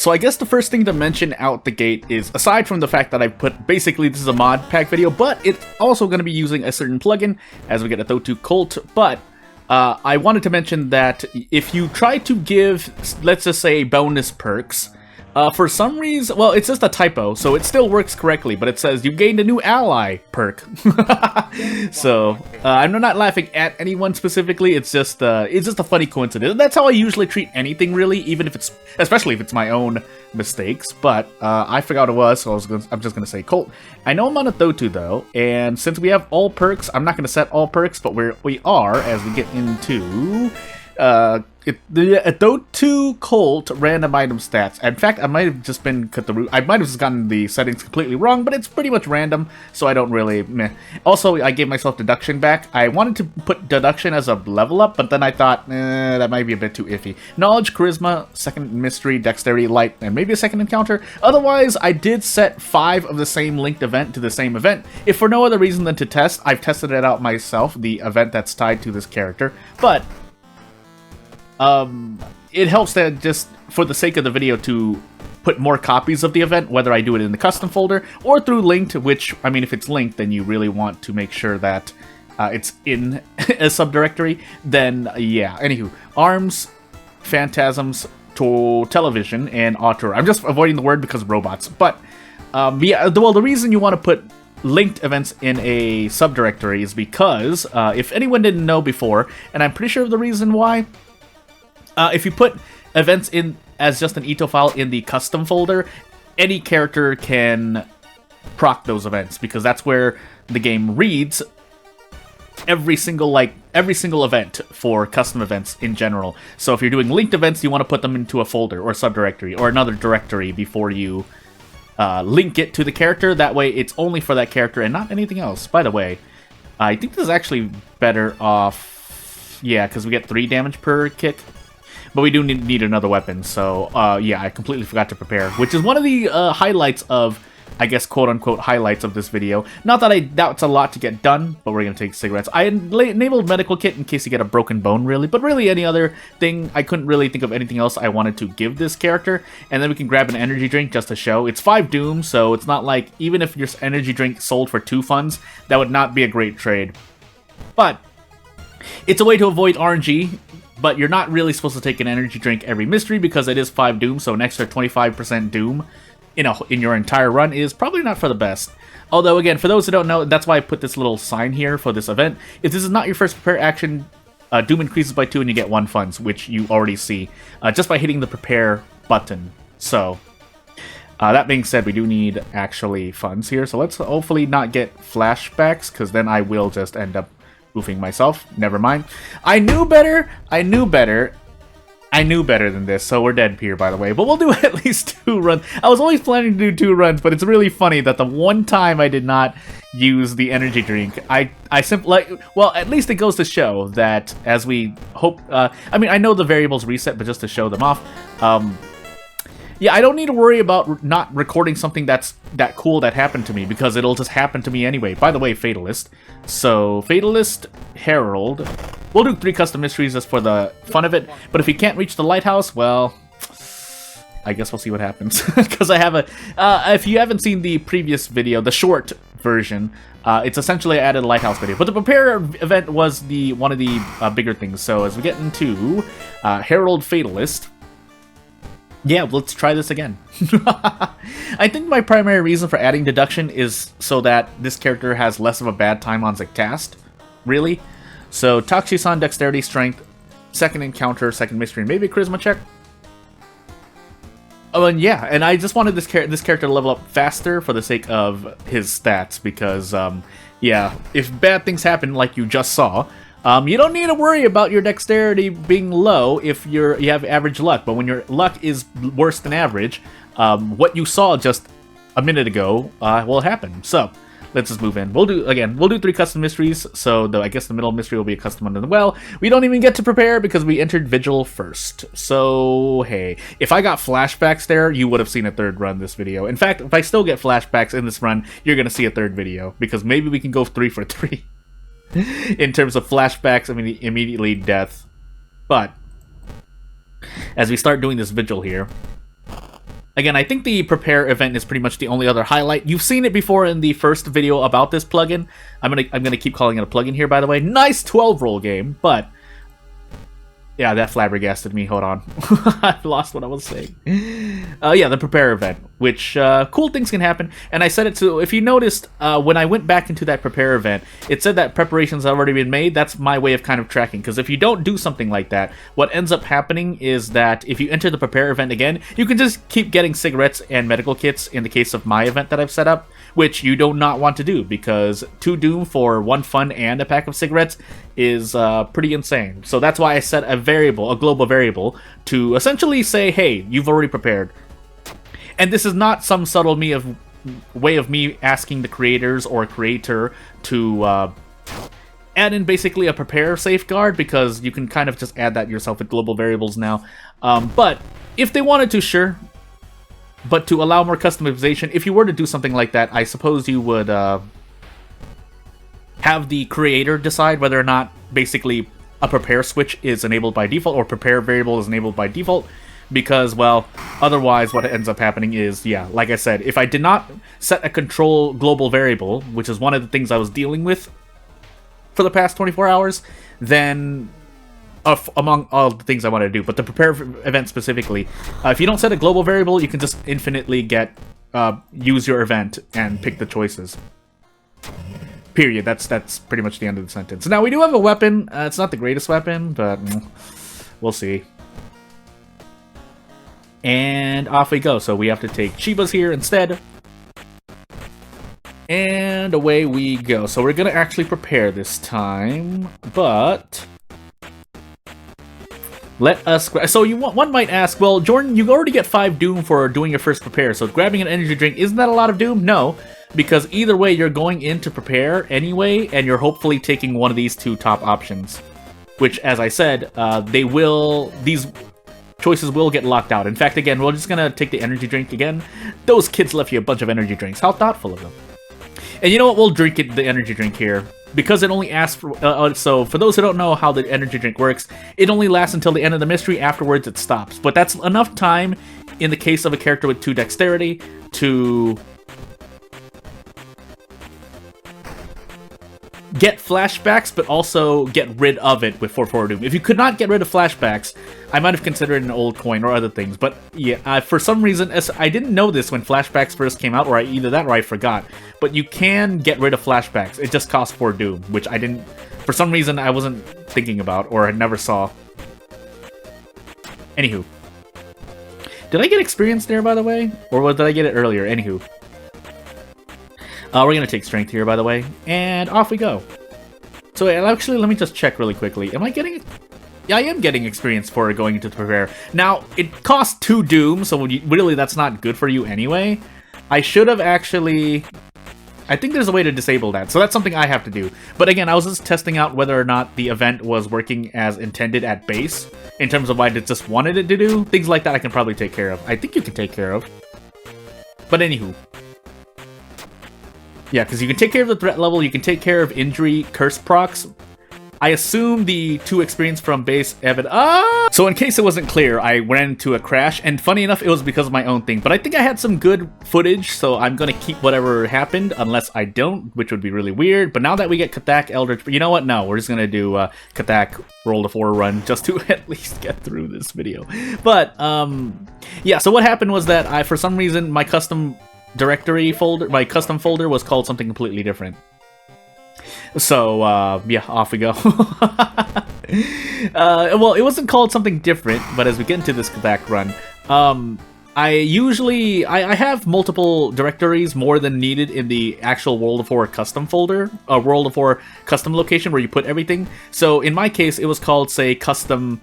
So I guess the first thing to mention out the gate is, aside from the fact that I put, basically this is a mod pack video, but it's also going to be using a certain plugin as we get a Thotu Cult, but I wanted to mention that if you try to give, let's just say, bonus perks, for some reason, well, it's just a typo, so it still works correctly, but it says you gained a new ally perk. So, I'm not laughing at anyone specifically, it's just a funny coincidence. That's how I usually treat anything, really, even if it's, especially if it's my own mistakes, but I forgot it was, so I'm just gonna say Colt. I know I'm on a Thotu, though, and since we have all perks, I'm not gonna set all perks, but we are, as we get into the Thotu Cult random item stats. In fact, I might have just been I might have just gotten the settings completely wrong, but it's pretty much random, so I don't really meh. Also, I gave myself deduction back. I wanted to put deduction as a level up, but then I thought, that might be a bit too iffy. Knowledge, charisma, second mystery, dexterity, light, and maybe a second encounter. Otherwise, I did set 5 of the same linked event to the same event. If for no other reason than to test, I've tested it out myself, the event that's tied to this character, but it helps that just for the sake of the video to put more copies of the event, whether I do it in the custom folder or through linked, which, I mean, if it's linked, then you really want to make sure that it's in a subdirectory, then yeah. Anywho, arms, phantasms, to television, and auteur. I'm just avoiding the word because of robots, but yeah, well, the reason you want to put linked events in a subdirectory is because, if anyone didn't know before, and I'm pretty sure the reason why, if you put events in as just an ito file in the custom folder, any character can proc those events, because that's where the game reads every single event for custom events in general. So if you're doing linked events, you want to put them into a folder or subdirectory or another directory before you link it to the character. That way it's only for that character and not anything else. By the way, I think this is actually better off, yeah, because we get 3 damage per kick. But we do need another weapon, so yeah, I completely forgot to prepare, which is one of the highlights of, I guess, quote-unquote highlights of this video. Not that I doubt it's a lot to get done, but we're going to take cigarettes. I enabled medical kit in case you get a broken bone, really, but really any other thing, I couldn't really think of anything else I wanted to give this character. And then we can grab an energy drink just to show. It's 5 doom, so it's not like, even if your energy drink sold for 2 funds, that would not be a great trade. But it's a way to avoid RNG. But you're not really supposed to take an energy drink every mystery because it is 5 doom, so an extra 25% doom in your entire run is probably not for the best. Although, again, for those who don't know, that's why I put this little sign here for this event. If this is not your first prepare action, doom increases by 2 and you get 1 funds, which you already see, just by hitting the prepare button. So, that being said, we do need actually funds here, so let's hopefully not get flashbacks, because then I will just end up oofing myself. Never mind. I knew better than this, so we're dead here, by the way. But we'll do at least 2 runs. I was always planning to do 2 runs, but it's really funny that the one time I did not use the energy drink, I simply, like, well, at least it goes to show that as we hope, I mean, I know the variables reset, but just to show them off, yeah, I don't need to worry about not recording something that's that cool that happened to me, because it'll just happen to me anyway. By the way, Fatalist. So, Fatalist, Herald. We'll do 3 custom mysteries just for the fun of it, but if we can't reach the lighthouse, well, I guess we'll see what happens. Because I have if you haven't seen the previous video, the short version, it's essentially added a lighthouse video. But the prepare event was one of the bigger things. So as we get into Herald Fatalist, yeah, let's try this again. I think my primary reason for adding deduction is so that this character has less of a bad time on cast, really. So, Tachi-san, dexterity, strength, second encounter, second mystery, maybe a charisma check. Oh, and yeah, and I just wanted this character to level up faster for the sake of his stats, because, yeah, if bad things happen like you just saw, you don't need to worry about your dexterity being low if you have average luck, but when your luck is worse than average, what you saw just a minute ago will happen. So, let's just move in. We'll do 3 custom mysteries, so I guess the middle mystery will be a custom one as well. We don't even get to prepare because we entered Vigil first. So, hey, if I got flashbacks there, you would have seen a 3rd run this video. In fact, if I still get flashbacks in this run, you're going to see a 3rd video, because maybe we can go 3 for 3. In terms of flashbacks, I mean, immediately death. But as we start doing this Vigil here, Again, I think the prepare event is pretty much the only other highlight. You've seen it before in the first video about this plugin. I'm gonna keep calling it a plugin here, by the way. Nice 12-roll game, but yeah, that flabbergasted me. Hold on. I've lost what I was saying. Yeah, the prepare event, which cool things can happen. And I said it to, if you noticed, when I went back into that prepare event, it said that preparations have already been made. That's my way of kind of tracking, because if you don't do something like that, what ends up happening is that if you enter the prepare event again, you can just keep getting cigarettes and medical kits in the case of my event that I've set up, which you do not want to do, because 2 Doom for 1 fun and a pack of cigarettes is pretty insane. So that's why I set a global variable, to essentially say, hey, you've already prepared. And this is not some subtle way of me asking the creators or creator to add in basically a prepare safeguard, because you can kind of just add that yourself with global variables now. But if they wanted to, sure. But to allow more customization, if you were to do something like that, I suppose you would have the creator decide whether or not basically a prepare switch is enabled by default or prepare variable is enabled by default, because, well, otherwise what ends up happening is, yeah, like I said, if I did not set a control global variable, which is one of the things I was dealing with for the past 24 hours, then among all the things I want to do, but the prepare event specifically, if you don't set a global variable, you can just infinitely use your event and pick the choices. Period. That's pretty much the end of the sentence. Now, we do have a weapon. It's not the greatest weapon, but we'll see. And off we go. So we have to take Shiba's here instead. And away we go. So we're going to actually prepare this time, but let us... So one might ask, well, Jordan, you already get 5 Doom for doing your first prepare, so grabbing an energy drink, isn't that a lot of Doom? No. Because either way, you're going in to prepare anyway, and you're hopefully taking one of these 2 top options. Which, as I said, these choices will get locked out. In fact, again, we're just gonna take the energy drink again. Those kids left you a bunch of energy drinks. How thoughtful of them. And you know what? We'll drink the energy drink here. Because it only asks for... so, for those who don't know how the energy drink works, it only lasts until the end of the mystery. Afterwards, it stops. But that's enough time, in the case of a character with 2 dexterity, to get flashbacks, but also get rid of it with 4 Doom. If you could not get rid of flashbacks, I might have considered an old coin or other things. But yeah, for some reason, I didn't know this when flashbacks first came out, or either that or I forgot. But you can get rid of flashbacks. It just costs 4 Doom, which I didn't... For some reason, I wasn't thinking about, or I never saw. Anywho. Did I get experience there, by the way? Or did I get it earlier? Anywho. We're going to take strength here, by the way, and off we go. So actually, let me just check really quickly. Am I getting... Yeah, I am getting experience for going into the prepare. Now, it costs 2 Doom, so really that's not good for you anyway. I should have actually... I think there's a way to disable that, so that's something I have to do. But again, I was just testing out whether or not the event was working as intended at base, in terms of what I just wanted it to do. Things like that I can probably take care of. I think you can take care of. But anywho. Yeah, because you can take care of the threat level, you can take care of injury, curse procs. I assume the 2 experience from base Evan. So in case it wasn't clear, I ran into a crash, and funny enough, it was because of my own thing. But I think I had some good footage, so I'm gonna keep whatever happened, unless I don't, which would be really weird. But now that we get Kathak Eldritch, you know what? No, we're just gonna do Kathak Roll to 4 run just to at least get through this video. But yeah. So what happened was that for some reason, my custom directory folder, my custom folder was called something completely different. So, yeah, off we go. Well, it wasn't called something different, but as we get into this Kathak run, I have multiple directories, more than needed, in the actual World of War custom folder, World of War custom location where you put everything. So in my case, it was called, say, custom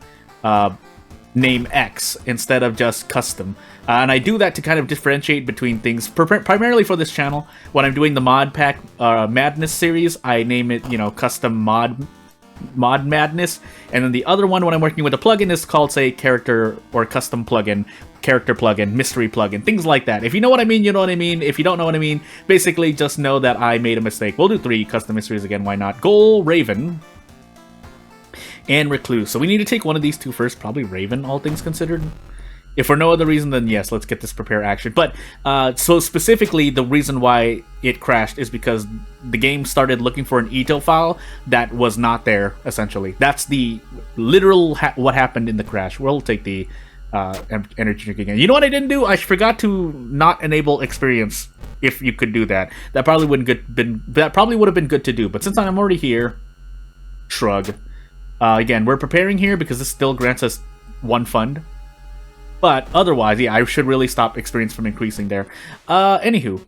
name X instead of just custom. And I do that to kind of differentiate between things, primarily for this channel. When I'm doing the Modpack Madness series, I name it, you know, custom mod Madness. And then the other one, when I'm working with a plugin, is called, say, character or custom plugin, character plugin, mystery plugin, things like that. If you know what I mean, you know what I mean. If you don't know what I mean, basically just know that I made a mistake. We'll do 3 custom mysteries again, why not? Goal, Raven, and Recluse. So we need to take one of these 2 first, probably Raven, all things considered. If for no other reason, then yes, let's get this prepare action. But, so specifically, the reason why it crashed is because the game started looking for an eto file that was not there, essentially. That's the literal what happened in the crash. We'll take the energy drink again. You know what I didn't do? I forgot to not enable experience if you could do that. That probably would have been good to do. But since I'm already here, shrug. Again, we're preparing here because this still grants us 1 fund. But otherwise, yeah, I should really stop experience from increasing there. Anywho.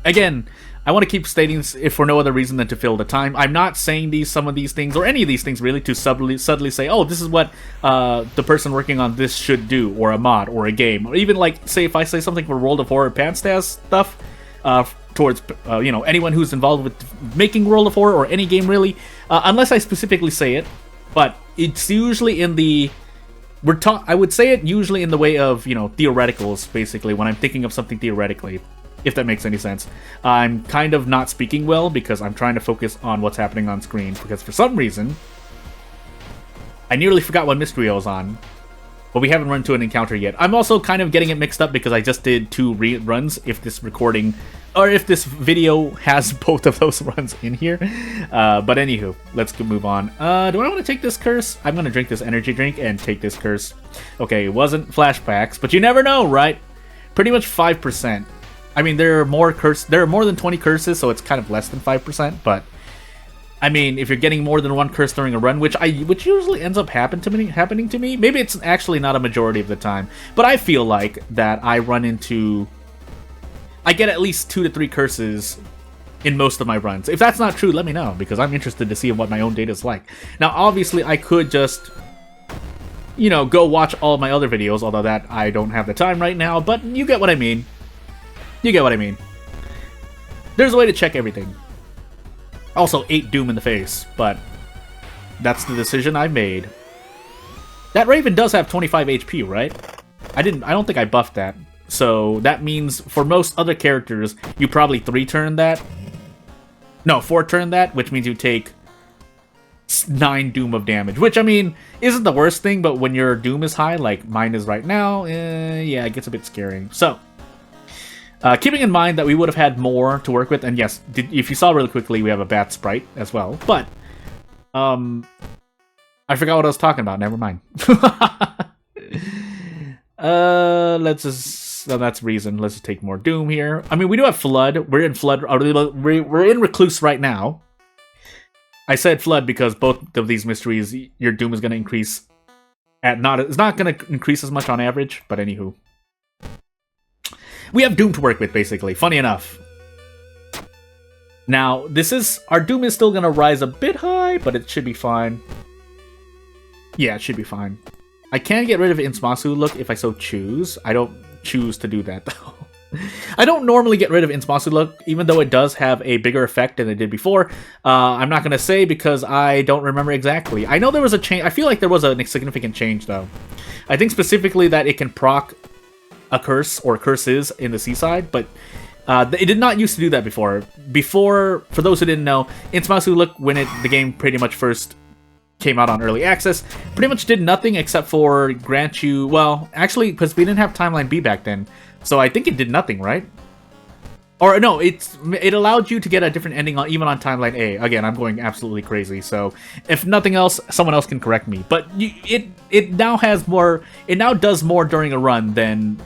Again, I want to keep stating this if for no other reason than to fill the time. I'm not saying some of these things, or any of these things really, to subtly say, oh, this is what the person working on this should do, or a mod, or a game. Or even, like, say, if I say something for World of Horror Panstas stuff, towards, anyone who's involved with making World of Horror, or any game really, unless I specifically say it. But it's usually in the... I would say it usually in the way of, theoreticals, basically, when I'm thinking of something theoretically, if that makes any sense. I'm kind of not speaking well because I'm trying to focus on what's happening on screen, because for some reason, I nearly forgot what mystery I was on, but we haven't run to an encounter yet. I'm also kind of getting it mixed up because I just did 2 runs, if this recording, or if this video has both of those runs in here. But anywho, let's move on. Do I want to take this curse? I'm going to drink this energy drink and take this curse. Okay, it wasn't flashbacks, but you never know, right? Pretty much 5%. I mean, there are more than 20 curses, so it's kind of less than 5%, but I mean, if you're getting more than 1 curse during a run, which usually ends up happening to me, maybe it's actually not a majority of the time, but I feel like that I get at least 2 to 3 curses in most of my runs. If that's not true, let me know, because I'm interested to see what my own data is like. Now, obviously, I could just, go watch all of my other videos, although that I don't have the time right now, but you get what I mean. You get what I mean. There's a way to check everything. Also, 8 Doom in the face, but that's the decision I made. That Raven does have 25 HP, right? I don't think I buffed that. So that means for most other characters, you probably 3-turn that. No, 4-turn that, which means you take 9 Doom of damage, which, I mean, isn't the worst thing, but when your Doom is high, like mine is right now, yeah, it gets a bit scary. So, keeping in mind that we would have had more to work with, and yes, if you saw really quickly, we have a bat sprite as well, but, I forgot what I was talking about, never mind. Let's just, well, that's reason, let's just take more Doom here. I mean, we do have Flood, we're in we're in Recluse right now. I said Flood because both of these mysteries, your Doom is going to increase it's not going to increase as much on average, but anywho. We have Doom to work with, basically. Funny enough. Now, our Doom is still going to rise a bit high, but it should be fine. Yeah, it should be fine. I can get rid of Insmasu look if I so choose. I don't choose to do that, though. I don't normally get rid of Insmasu look, even though it does have a bigger effect than it did before. I'm not going to say because I don't remember exactly. I know there was a change. I feel like there was a significant change, though. I think specifically that it can proc a curse or curses in the seaside, but it did not used to do that before. Before, for those who didn't know, Insmasu look, when the game pretty much first came out on early access, pretty much did nothing except for grant you, well, actually, because we didn't have Timeline B back then, so I think it did nothing, right? Or no, it allowed you to get a different ending even on Timeline A. Again, I'm going absolutely crazy, so if nothing else, someone else can correct me. But it now does more during a run than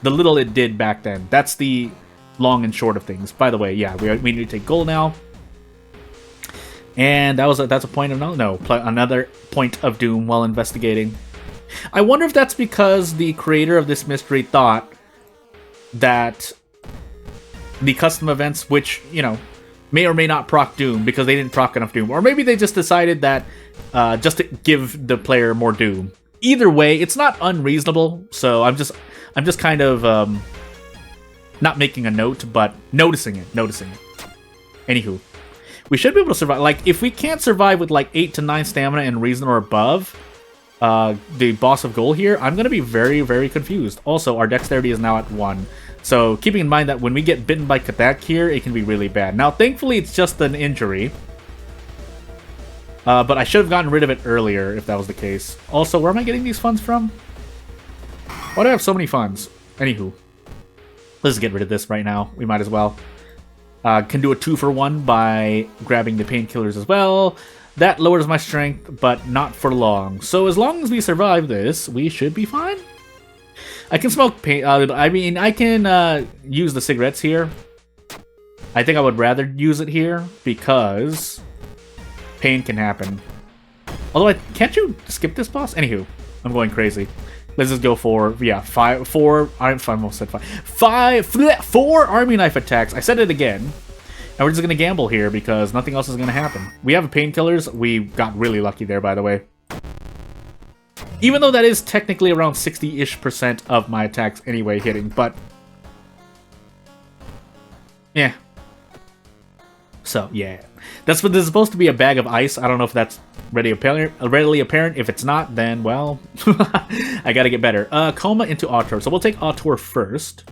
the little it did back then. That's the long and short of things. By the way, yeah, we need to take gold now. And that's a point of another point of doom while investigating. I wonder if that's because the creator of this mystery thought that the custom events, which, may or may not proc Doom because they didn't proc enough Doom. Or maybe they just decided that just to give the player more Doom. Either way, it's not unreasonable, so I'm just kind of not making a note, but noticing it. Anywho, we should be able to survive. Like, if we can't survive with like 8 to 9 stamina and reason or above, the boss of goal here, I'm going to be very, very confused. Also, our dexterity is now at 1. So, keeping in mind that when we get bitten by Katak here, it can be really bad. Now, thankfully, it's just an injury. But I should have gotten rid of it earlier if that was the case. Also, where am I getting these funds from? Why do I have so many funds? Anywho. Let's get rid of this right now. We might as well. Can do a 2-for-1 by grabbing the painkillers as well. That lowers my strength, but not for long. So as long as we survive this, we should be fine. I can smoke pain. I mean, I can use the cigarettes here. I think I would rather use it here because pain can happen. Although, can't you skip this boss? Anywho, I'm going crazy. Let's just go for, yeah, 4 army knife attacks. I said it again. And we're just going to gamble here because nothing else is going to happen. We have painkillers. We got really lucky there, by the way. Even though that is technically around 60-ish% of my attacks anyway hitting, but... yeah. So, yeah. That's what this is supposed to be, a bag of ice. I don't know if that's readily apparent. If it's not, then, well, I gotta get better. Coma into Auteur. So we'll take Auteur first.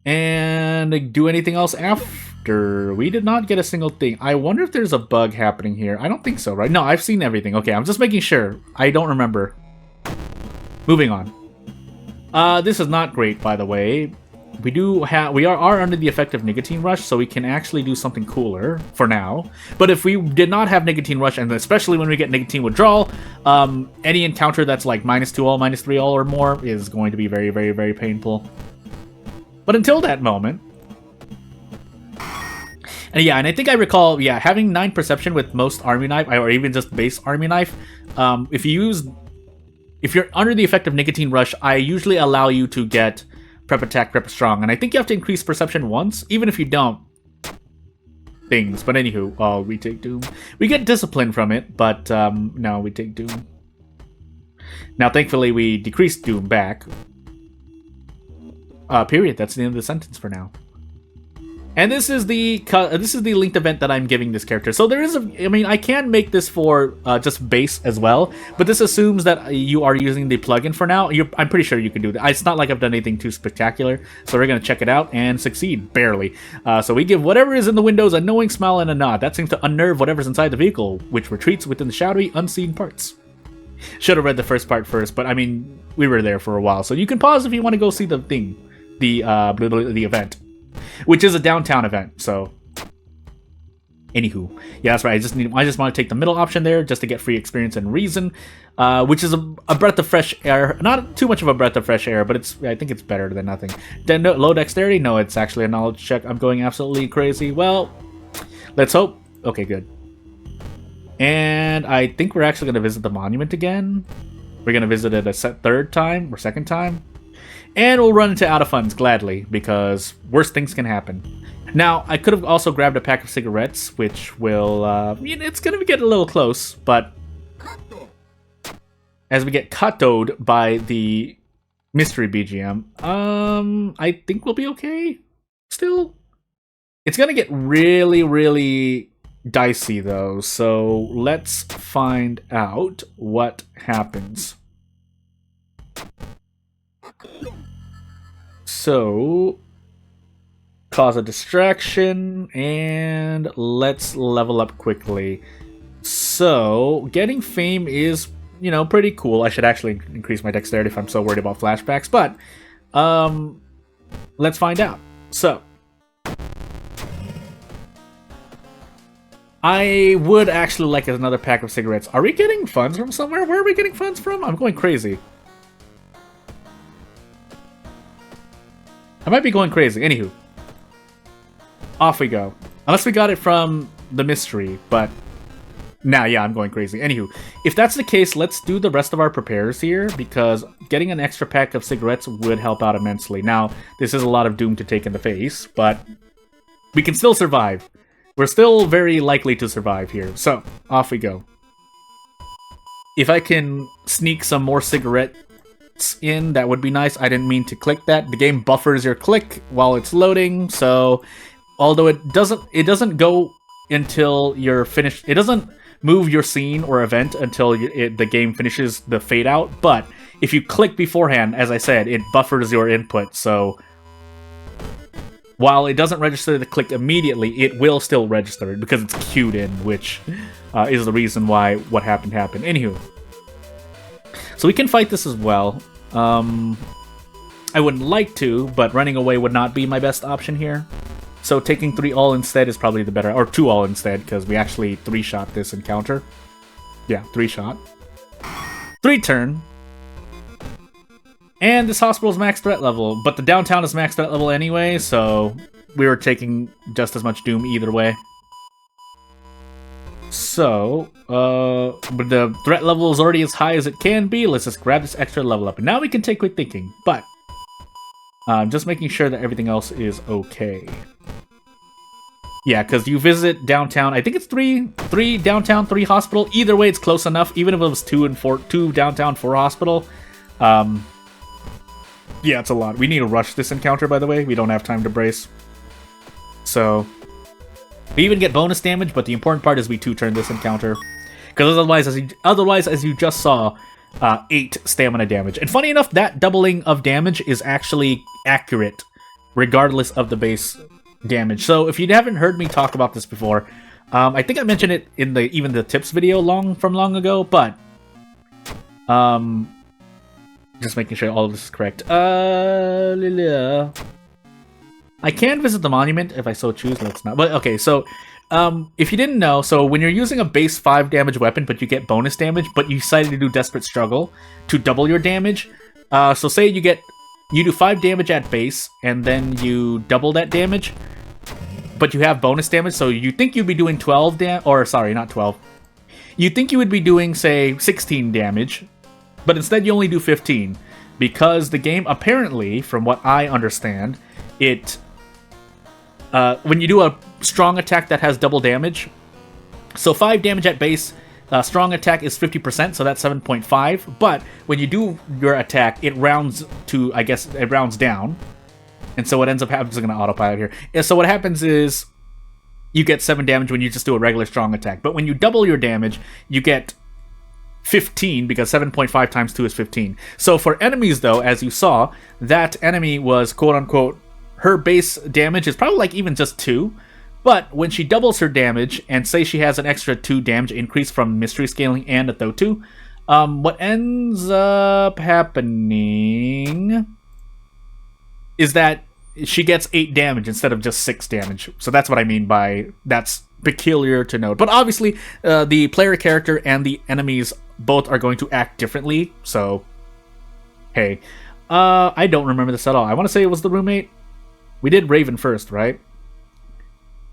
And do anything else after. We did not get a single thing. I wonder if there's a bug happening here. I don't think so, right? No, I've seen everything. Okay, I'm just making sure. I don't remember. Moving on. This is not great, by the way. We are under the effect of Nicotine Rush, so we can actually do something cooler for now. But if we did not have Nicotine Rush, and especially when we get Nicotine Withdrawal, any encounter that's like -2 all, -3 all or more is going to be very, very, very painful. But until that moment... and yeah, and I think I recall, yeah, having 9 perception with most Army Knife, or even just base Army Knife, if you're under the effect of Nicotine Rush, I usually allow you to get Prep Attack, Prep Strong, and I think you have to increase perception once, even if you don't. Things, but anywho, oh, we take Doom. We get Discipline from it, but no, we take Doom. Now, thankfully, we decreased Doom back. Period. That's the end of the sentence for now. And this is the linked event that I'm giving this character. So there is I mean, I can make this for just base as well, but this assumes that you are using the plugin for now. I'm pretty sure you can do that. It's not like I've done anything too spectacular, so we're going to check it out and succeed, barely. So we give whatever is in the windows a knowing smile and a nod. That seems to unnerve whatever's inside the vehicle, which retreats within the shadowy, unseen parts. Should have read the first part first, but I mean, we were there for a while, so you can pause if you want to go see the thing, the event. Which is a downtown event, so... anywho. Yeah, that's right. I just want to take the middle option there, just to get free experience and reason. Which is a breath of fresh air. Not too much of a breath of fresh air, but I think it's better than nothing. Then low dexterity? No, it's actually a knowledge check. I'm going absolutely crazy. Well, let's hope. Okay, good. And I think we're actually going to visit the monument again. We're going to visit it a third time, or second time. And we'll run into out of funds, gladly, because worse things can happen. Now, I could have also grabbed a pack of cigarettes, which will, it's going to get a little close, but as we get katoed by the mystery BGM, I think we'll be okay, still. It's going to get really, really dicey, though, so let's find out what happens. So, cause a distraction, and let's level up quickly. So, getting fame is, pretty cool. I should actually increase my dexterity if I'm so worried about flashbacks, but, let's find out. So, I would actually like another pack of cigarettes. Are we getting funds from somewhere? Where are we getting funds from? I'm going crazy. I might be going crazy. Anywho. Off we go. Unless we got it from the mystery, but... nah, yeah, I'm going crazy. Anywho, if that's the case, let's do the rest of our prepares here, because getting an extra pack of cigarettes would help out immensely. Now, this is a lot of doom to take in the face, but we can still survive. We're still very likely to survive here. So, off we go. If I can sneak some more cigarette in, that would be nice. I didn't mean to click that. The game buffers your click while it's loading, so although it doesn't go until you're finished. It doesn't move your scene or event until the game finishes the fade out, but if you click beforehand, as I said, it buffers your input, so while it doesn't register the click immediately, it will still register it because it's queued in, which is the reason why what happened. Anywho, So we can fight this as well. I wouldn't like to, but running away would not be my best option here. So taking 3 all instead is probably the better, or 2 all instead, because we actually 3-shot this encounter. Yeah, 3-shot. 3 turn. And this hospital is max threat level, but the downtown is max threat level anyway, so we were taking just as much doom either way. So, but the threat level is already as high as it can be. Let's just grab this extra level up. And now we can take quick thinking, but just making sure that everything else is okay. Yeah, because you visit downtown. I think it's 3 downtown, 3 hospital. Either way, it's close enough. Even if it was 2 downtown, 4 hospital. Yeah, it's a lot. We need to rush this encounter, by the way. We don't have time to brace. So we even get bonus damage, but the important part is we 2-turn this encounter. Because otherwise, as you just saw, 8 stamina damage. And funny enough, that doubling of damage is actually accurate, regardless of the base damage. So if you haven't heard me talk about this before, I think I mentioned it in even the tips video long ago, but just making sure all of this is correct. I can visit the monument if I so choose. Let's not. But okay, so if you didn't know, so when you're using a base 5 damage weapon, but you get bonus damage, but you decided to do Desperate Struggle to double your damage. So say you do 5 damage at base, and then you double that damage, but you have bonus damage. So you think you'd be doing 12 damage, or sorry, not 12. You think you would be doing, say, 16 damage, but instead you only do 15, because the game apparently, from what I understand, when you do a strong attack that has double damage, so 5 damage at base, strong attack is 50%, so that's 7.5, but when you do your attack, it rounds to, I guess, it rounds down, and so what ends up happening, I'm just going to autopilot here, and so what happens is, you get 7 damage when you just do a regular strong attack, but when you double your damage, you get 15, because 7.5 times 2 is 15. So for enemies, though, as you saw, that enemy was, quote-unquote, her base damage is probably like even just 2, but when she doubles her damage, and say she has an extra 2 damage increase from mystery scaling and a Thotu, what ends up happening is that she gets 8 damage instead of just 6 damage. So that's what I mean by that's peculiar to note. But obviously, the player character and the enemies both are going to act differently, so hey. I don't remember this at all. I want to say it was the roommate. We did Raven first, right?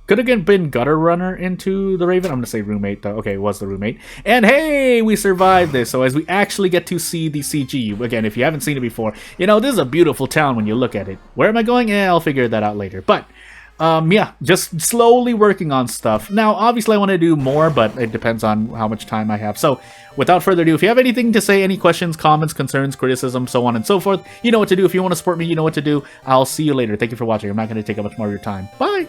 Could have been Gutter Runner into the Raven. I'm going to say roommate, though. Okay, it was the roommate. And hey, we survived this. So as we actually get to see the CG, again, if you haven't seen it before, you know, this is a beautiful town when you look at it. Where am I going? I'll figure that out later. But yeah, just slowly working on stuff. Now, obviously, I want to do more, but it depends on how much time I have. So, without further ado, if you have anything to say, any questions, comments, concerns, criticism, so on and so forth, you know what to do. If you want to support me, you know what to do. I'll see you later. Thank you for watching. I'm not going to take up much more of your time. Bye!